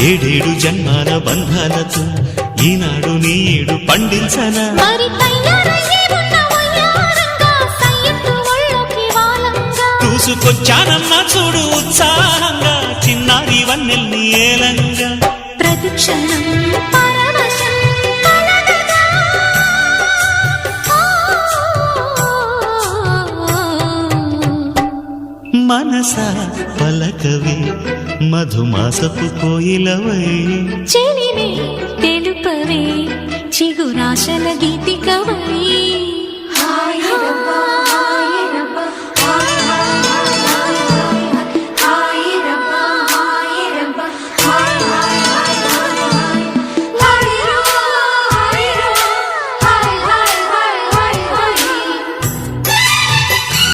ఏడేడు జన్మాల బంధాలతో ఈనాడు నీడు పండించనా మరి తయారయ్యే ఉన్న వయ్యారంగా సయ్యత్తు ఒళ్ళోకి వాలంగా చూసుకొచ్చానమ్మా చూడు ఉత్సాహంగా చిన్నారి వన్నెల్ని ఏలంగా ప్రతిక్షణం పరవశం కలగగా మనసా పలకవే మధుమాసపు కోయిలవై చెలివే తెలుపవే చిగురాశల గీతికవై